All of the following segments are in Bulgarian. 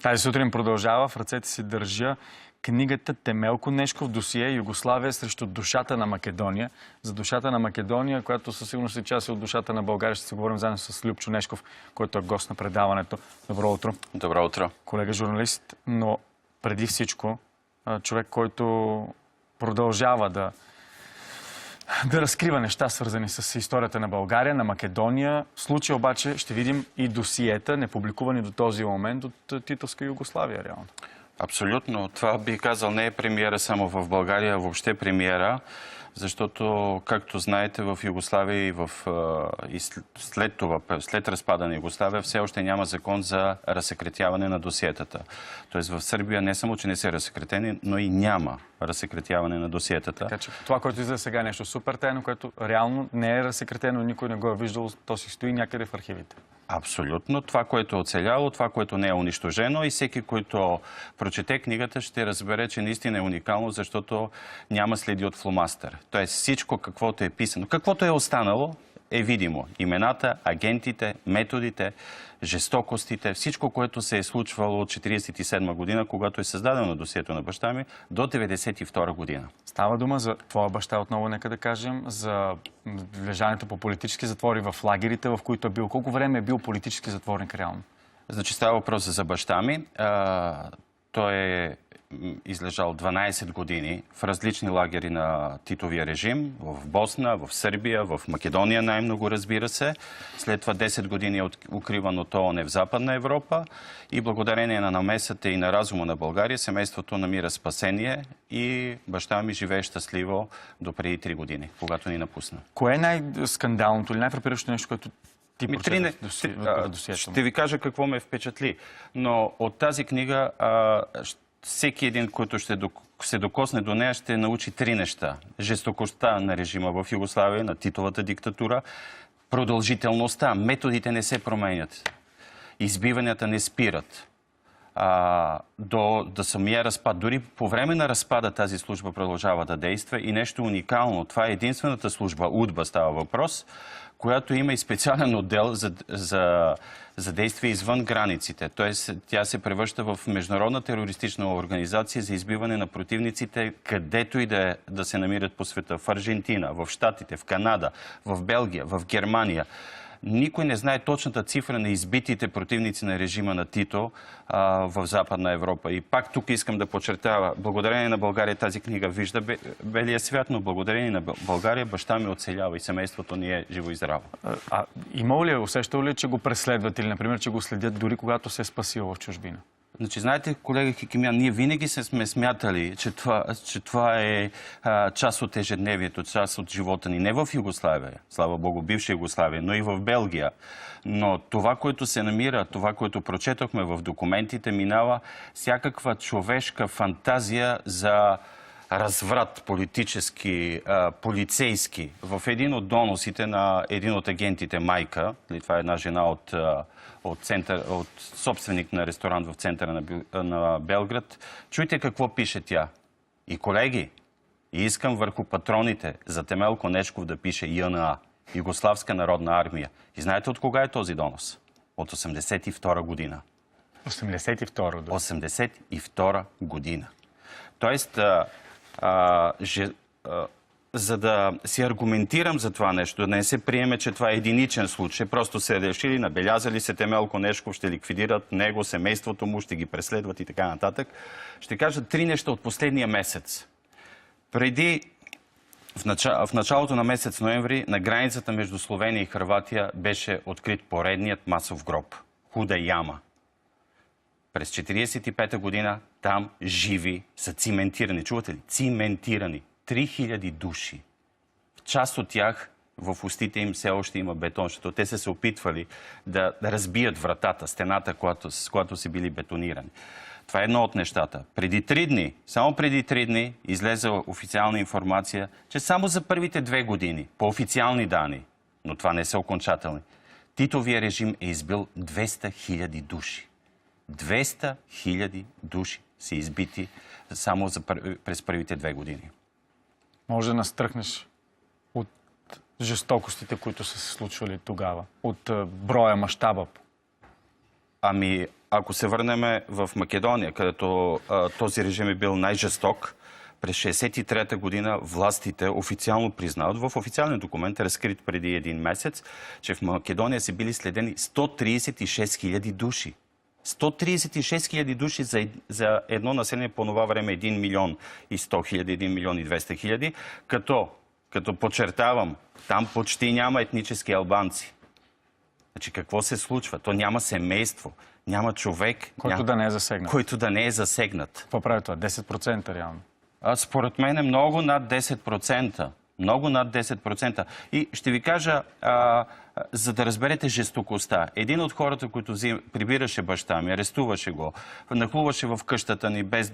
Тази сутрин продължава. В ръцете си държа книгата Темелко Нешков, досие Югославия срещу душата на Македония. За душата на Македония, която със сигурност е част от душата на България. Ще се говорим заедно с Любчо Нешков, който е гост на предаването. Добро утро. Добро утро. Колега журналист, но преди всичко човек, който продължава да разкрива неща, свързани с историята на България, на Македония. В случая обаче ще видим и досиета, непубликувани до този момент от Титовска Югославия, реално. Абсолютно. Това би казал не е премиера само в България, а въобще премиера, защото, както знаете, в Югославия и след това, след разпада на Югославия, все още няма закон за разсекретяване на досиетата. Тоест в Сърбия не само, че не са разсекретени, но и няма разсекретяване на досиетата. Така че това, което излезе сега е нещо супер тайно, което реално не е разсекретено, никой не го е виждал, то си стои някъде в архивите. Абсолютно. Това, което е оцеляло, това, което не е унищожено, и всеки, който прочете книгата, ще разбере, че наистина е уникално, защото няма следи от фломастър. Тоест всичко, каквото е писано, каквото е останало, е видимо. Имената, агентите, методите, жестокостите, всичко, което се е случвало от 1947 година, когато е създадено досието на баща ми, до 1992 година. Става дума за твоя баща, отново нека да кажем, за лежането по политически затвори в лагерите, в които е бил. Колко време е бил политически затворник реално? Значи става въпрос за баща ми. Той е излежал 12 години в различни лагери на Титовия режим, в Босна, в Сърбия, в Македония най-много, разбира се. След това 10 години е укриван от ООН в Западна Европа и благодарение на намесата и на разума на България, семейството намира спасение и баща ми живее щастливо до преди 3 години, когато ни напусна. Кое е най-скандалното или най-фрапиращото нещо, което ти прочетеш в досието? Ще ви кажа какво ме впечатли, но от тази книга всеки един, който ще се докосне до нея, ще научи 3 неща. Жестокостта на режима в Югославия, на Титовата диктатура, продължителността, методите не се променят, избиванията не спират. До самия разпад. Дори по време на разпада тази служба продължава да действа и нещо уникално. Това е единствената служба, УДБА става въпрос, която има и специален отдел за действие извън границите. Тоест, тя се превръща в международна терористична организация за избиване на противниците, където и да се намират по света. В Аржентина, в Щатите, в Канада, в Белгия, в Германия. Никой не знае точната цифра на избитите противници на режима на Тито в Западна Европа. И пак тук искам да подчертая, благодарение на България тази книга вижда белия свят, но благодарение на България баща ми оцелява и семейството ни е живо и здраво. Имало ли, усещал ли, че го преследват или, например, че го следят дори когато се е спасил в чужбина? Значи, знаете, колега Хикимян, ние винаги сме смятали, че това е част от ежедневието, част от живота ни. Не в Югославия, слава Богу, бивша Югославия, но и в Белгия. Но това, което се намира, това, което прочетохме в документите, минава всякаква човешка фантазия за разврат политически, полицейски. В един от доносите на един от агентите, Майка, това е една жена от собственик на ресторант в центъра на Белград, чуйте какво пише тя. И колеги, искам върху патроните за Темелко Нешков да пише ЙНА, Югославска народна армия. И знаете от кога е този донос? От 1982 година. 1982 година. Тоест, за да си аргументирам за това нещо, да не се приеме, че това е единичен случай, просто се решили, набелязали се Темелко Нешков, ще ликвидират него, семейството му, ще ги преследват и така нататък. Ще кажа 3 неща от последния месец. В началото на месец ноември на границата между Словения и Хърватия беше открит поредният масов гроб. Худа яма. През 1945 година там живи са циментирани. Чувате ли? Циментирани. 3000 души. Част от тях в устите им все още има бетон, защото те са се опитвали да разбият вратата, стената, с която са били бетонирани. Това е едно от нещата. Само преди 3 дни излезе официална информация, че само за първите 2 години, по официални данни, но това не са окончателни, Титовия режим е избил 200 000 души. 200 000 души са избити само през първите 2 години. Може да настръхнеш от жестокостите, които са се случвали тогава, от броя, мащаба? ако се върнем в Македония, където този режим е бил най-жесток, през 1963 година властите официално признават, в официален документ, разкрит преди един месец, че в Македония са били следени 136 хиляди души. 136 хиляди души за едно население по това време 1 милион и 100 хиляди, 1 милион и 200 хиляди, като подчертавам, там почти няма етнически албанци. Значи какво се случва? То няма семейство, няма човек, Който да не е засегнат. който да не е засегнат. Какво прави това? 10% реално. Според мен е много над 10%. Много над 10%. И ще ви кажа, за да разберете жестокостта. Един от хората, който прибираше баща ми, арестуваше го, нахлуваше в къщата ни без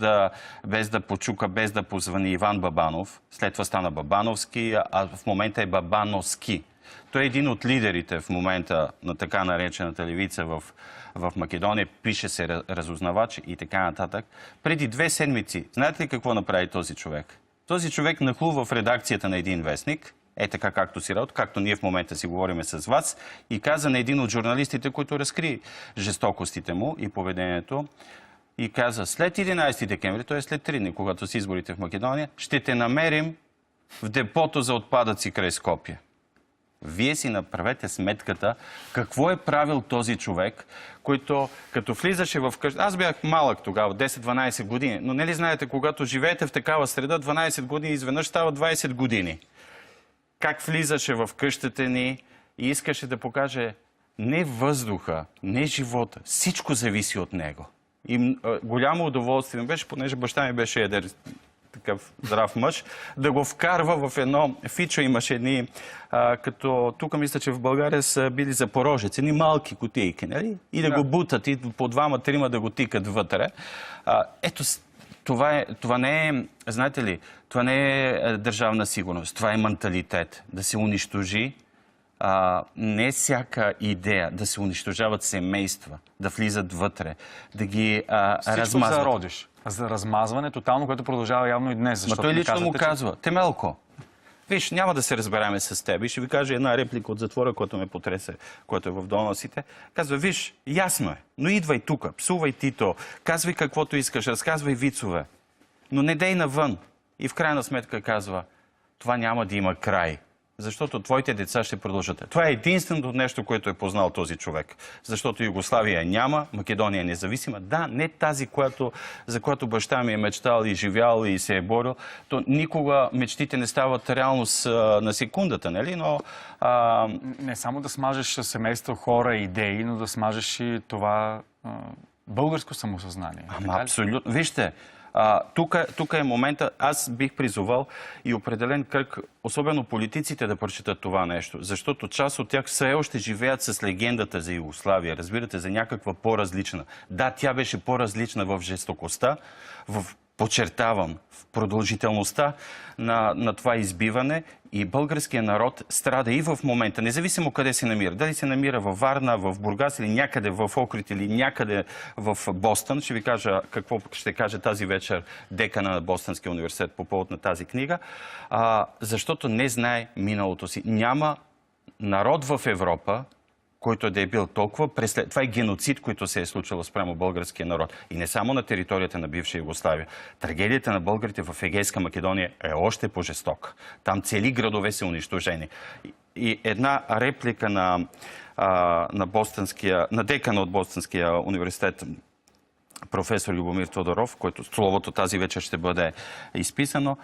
да почука, без да позвани, Иван Бабанов. След това стана Бабановски, а в момента е Бабановски. Той е един от лидерите в момента на така наречената левица в Македония. Пише се разузнавач и така нататък. Преди 2 седмици, знаете ли какво направи този човек? Този човек нахлува в редакцията на един вестник, така както си работи, както ние в момента си говорим с вас, и каза на един от журналистите, който разкри жестокостите му и поведението, и каза: след 11 декември, т.е. след 3 дни, когато са изборите в Македония, ще те намерим в депото за отпадъци край Скопие. Вие си направете сметката какво е правил този човек, който като влизаше в къща... Аз бях малък тогава, 10-12 години, но не ли знаете, когато живеете в такава среда, 12 години изведнъж става 20 години. Как влизаше в къщата ни и искаше да покаже не въздуха, не живота, всичко зависи от него. И голямо удоволствие ми беше, понеже баща ми беше едър, такъв здрав мъж, да го вкарва в едно фичо. Имаше едни, като тук мисля, че в България са били запорожеци, едни малки кутийки, нали? И да го бутат, и по 2-3 да го тикат вътре. Ето, това не е, знаете ли, това не е държавна сигурност, това е менталитет. Да се унищожи не всяка идея, да се унищожават семейства, да влизат вътре, да ги размазват. Всичко зародиш. За размазване тотално, което продължава явно и днес. Но той лично му казва: Темелко, виж, няма да се разбираме с теб. И ще ви кажа една реплика от затвора, която ме потресе, което е в доносите. Казва: виж, ясно е, но идвай тук, псувай Тито, казвай каквото искаш, разказвай вицове, но не дей навън. И в крайна сметка казва: това няма да има край, защото твоите деца ще продължат. Това е единственото нещо, което е познал този човек. Защото Югославия няма, Македония е независима. Да, не тази, за която баща ми е мечтал и живял и се е борил. То никога мечтите не стават реалност на секундата, нали? Но... Не само да смажеш семейство, хора, идеи, но да смажеш и това българско самосъзнание. Абсолютно. Вижте, тук е момента, аз бих призовал и определен кръг, особено политиците, да прочитат това нещо, защото част от тях все още живеят с легендата за Югославия, разбирате, за някаква по-различна. Да, тя беше по-различна в жестокостта, подчертавам, в продължителността на това избиване, и българският народ страда и в момента, независимо къде се намира. Дали се намира във Варна, в Бургас или някъде в Охрид или някъде в Бостън. Ще ви кажа какво ще каже тази вечер декана на Бостънския университет по повод на тази книга. Защото не знае миналото си. Няма народ в Европа, който да е бил толкова преследван. Това е геноцид, който се е случило спрямо българския народ. И не само на територията на бивша Югославия. Трагедията на българите в Егейска Македония е още по-жестока. Там цели градове са унищожени. И една реплика на декана от Бостънския университет, професор Любомир Тодоров, който словото тази вечер ще бъде изписано.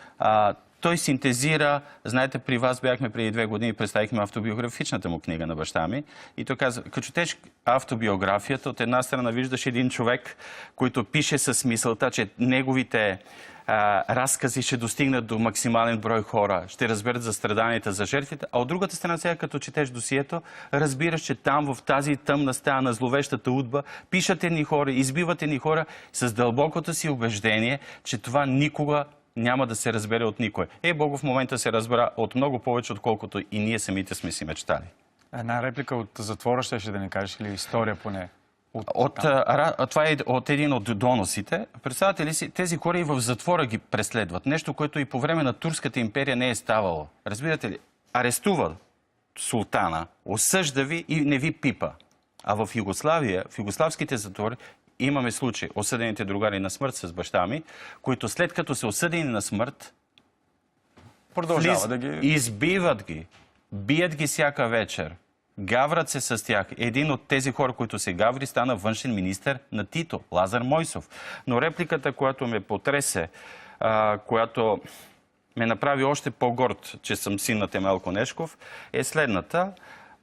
Той синтезира, знаете, при вас бяхме преди 2 години, представихме автобиографичната му книга на баща ми. И той каза: като четеш автобиографията, от една страна виждаш един човек, който пише с мисълта, че неговите разкази ще достигнат до максимален брой хора, ще разберат за страданията, за жертвите. А от другата страна, сега като четеш досието, разбираш, че там, в тази тъмна стая на зловещата удба, пишат едни хора, избиват едни хора с дълбокото си убеждение, че това никога няма да се разбере от никой. Бого в момента се разбра от много повече, отколкото и ние самите сме си мечтали. Една реплика от затвора ще да не кажеш, или история поне? Това е от един от доносите. Представете ли си, тези хора и в затвора ги преследват. Нещо, което и по време на Турската империя не е ставало. Разбирате ли? Арестува султана, осъжда ви и не ви пипа. А в Югославия, в югославските затвори имаме случаи, осъдените другари на смърт с баща ми, които след като са осъдени на смърт, Продължава да ги... избиват ги, бият ги всяка вечер, гаврат се с тях. Един от тези хора, които се гаври, стана външен министър на Тито, Лазар Мойсов. Но репликата, която ме потресе, която ме направи още по-горд, че съм син на Темел Конешков, е следната.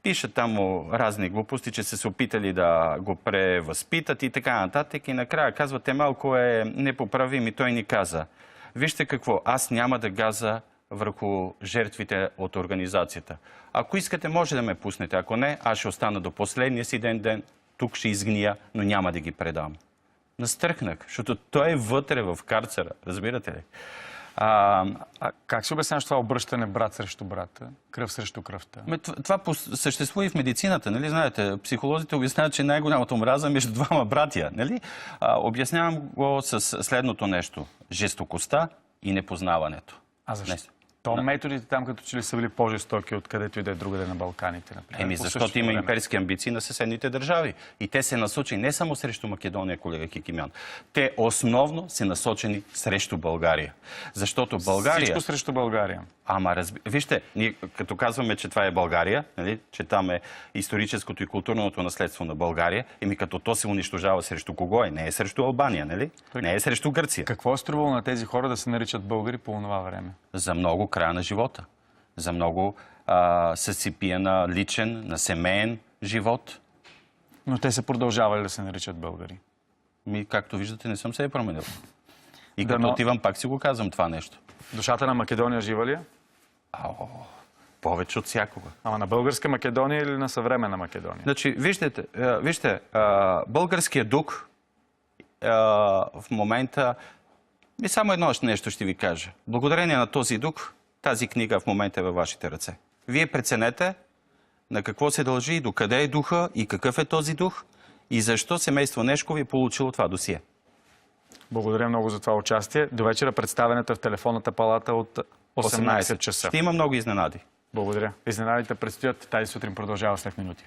Пишат там му разни глупости, че са се опитали да го превъзпитат и така нататък. И накрая казва, Темелко е непоправим и той ни каза, вижте какво, аз няма да газа върху жертвите от организацията. Ако искате, може да ме пуснете. Ако не, аз ще остана до последния си ден. Тук ще изгния, но няма да ги предам. Настръхнах, защото той е вътре в карцера. Разбирате ли? Как се обясняваш това обръщане брат срещу брата? Кръв срещу кръвта? Това съществува и в медицината, нали? Знаете, психолозите обясняват, че най-голямата омраза е между двама братия, нали? Обяснявам го с следното нещо. Жестокостта и непознаването. А защо? Методите там като че ли са били по-жестоки, откъдето и да е другаде на Балканите, например. Защото има имперски амбиции на съседните държави. И те се насочени не само срещу Македония, колега Кикимян. Те основно са насочени срещу България. Защото България... Всичко срещу България. Вижте, ние като казваме, че това е България, нали? Че там е историческото и културното наследство на България, като то се унищожава срещу кого е? Не е срещу Албания, нали? Не е срещу Гърция. Какво е струвало на тези хора да се наричат българи по това време? За много края на живота. За много съсипия на личен, на семейен живот. Но те са продължавали да се наричат българи. Както виждате, не съм се променил. И като отивам, пак си го казвам това нещо. Душата на Македония жива ли е? Повече от всякога. Ама на българска Македония или на съвременна Македония? Значи, вижте, българският дух в момента... И само едно нещо ще ви кажа. Благодарение на този дух, тази книга в момента е във вашите ръце. Вие преценете на какво се дължи, и докъде е духа, и какъв е този дух, и защо семейство Нешков е получило това досие. Благодаря много за това участие. До вечера представенето в телефонната палата от 18 часа. Ще има много изненади. Благодаря. Изненадите предстоят. Тази сутрин продължава след минути.